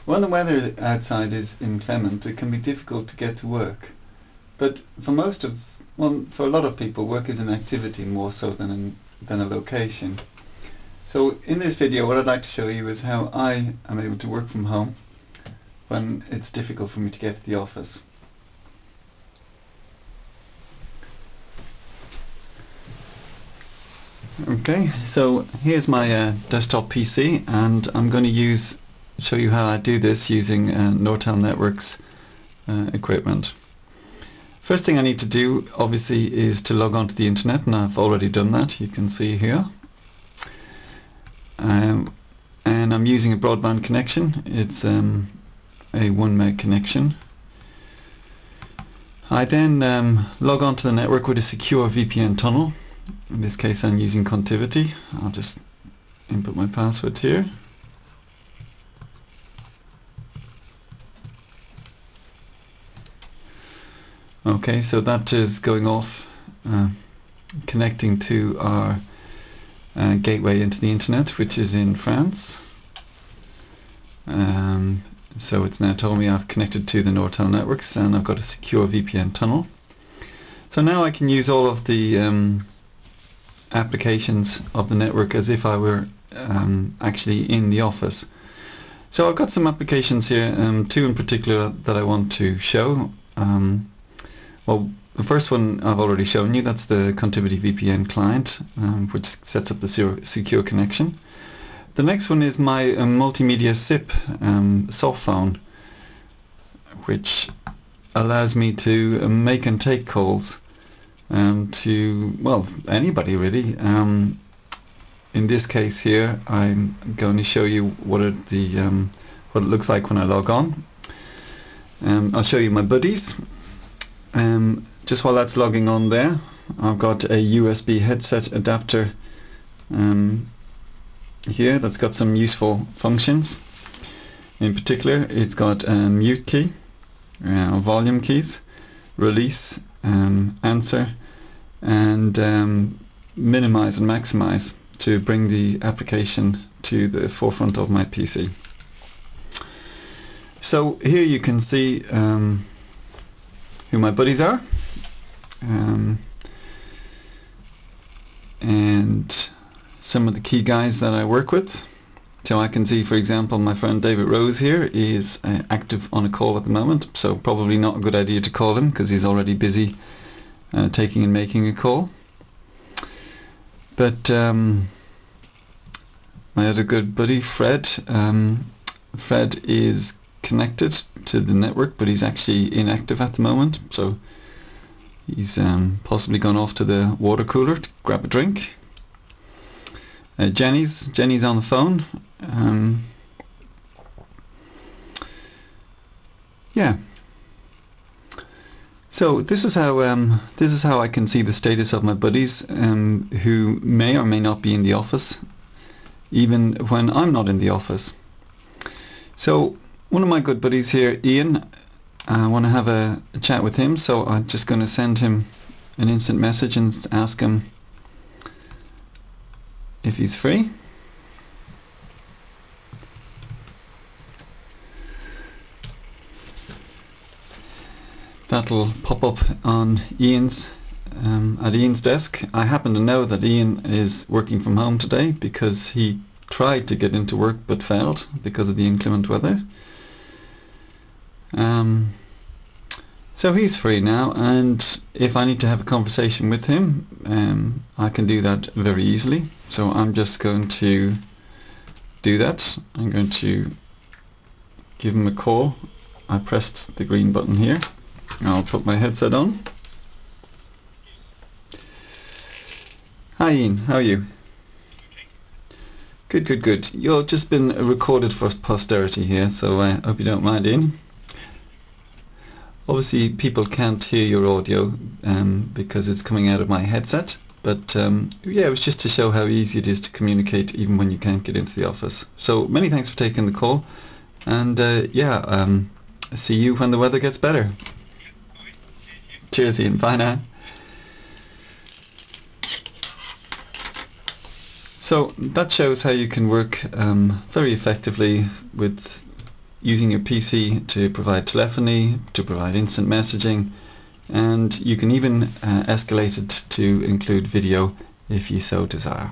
When the weather outside is inclement, it can be difficult to get to work. But for for a lot of people, work is an activity more so than a location. So in this video, what I'd like to show you is how I am able to work from home when it's difficult for me to get to the office. Okay, so here's my desktop PC, and I'm going to show you how I do this using Nortel Networks equipment. First thing I need to do, obviously, is to log on to the internet, and I've already done that. You can see here. And I'm using a broadband connection. It's a 1 meg connection. I then log on to the network with a secure VPN tunnel. In this case, I'm using Contivity. I'll just input my password here. Okay, so that is going off, connecting to our gateway into the internet, which is in France. So it's now told me I've connected to the Nortel networks and I've got a secure VPN tunnel. So now I can use all of the applications of the network as if I were actually in the office. So I've got some applications here, two in particular that I want to show. Well, the first one I've already shown you. That's the Contivity VPN client, which sets up the secure connection. The next one is my multimedia SIP soft phone, which allows me to make and take calls to, well, anybody really. In this case here, I'm going to show you what it looks like when I log on. I'll show you my buddies. Just while that's logging on there, I've got a USB headset adapter here that's got some useful functions. In particular, it's got a mute key, volume keys, release, answer, and minimize and maximize to bring the application to the forefront of my PC. So here you can see who my buddies are, and some of the key guys that I work with. So I can see, for example, my friend David Rose here is active on a call at the moment, so probably not a good idea to call him because he's already busy taking and making a call. But my other good buddy Fred, Fred is connected to the network, but he's actually inactive at the moment, so he's possibly gone off to the water cooler to grab a drink. Jenny's on the phone. Yeah. So this is how I can see the status of my buddies who may or may not be in the office, even when I'm not in the office. So one of my good buddies here, Ian, I want to have a chat with him, so I'm just going to send him an instant message and ask him if he's free. That'll pop up on Ian's at Ian's desk. I happen to know that Ian is working from home today because he tried to get into work but failed because of the inclement weather. So he's free now, and if I need to have a conversation with him, I can do that very easily. So I'm just going to do that. I'm going to give him a call. I pressed the green button here. I'll put my headset on. Hi Ian, how are you? Good, good, good. You've just been recorded for posterity here, so I hope you don't mind, Ian. Obviously people can't hear your audio because it's coming out of my headset, but yeah, it was just to show how easy it is to communicate even when you can't get into the office. So many thanks for taking the call, and yeah, see you when the weather gets better. Cheers Ian, bye now. So that shows how you can work very effectively with using your PC to provide telephony, to provide instant messaging, and you can even escalate it to include video if you so desire.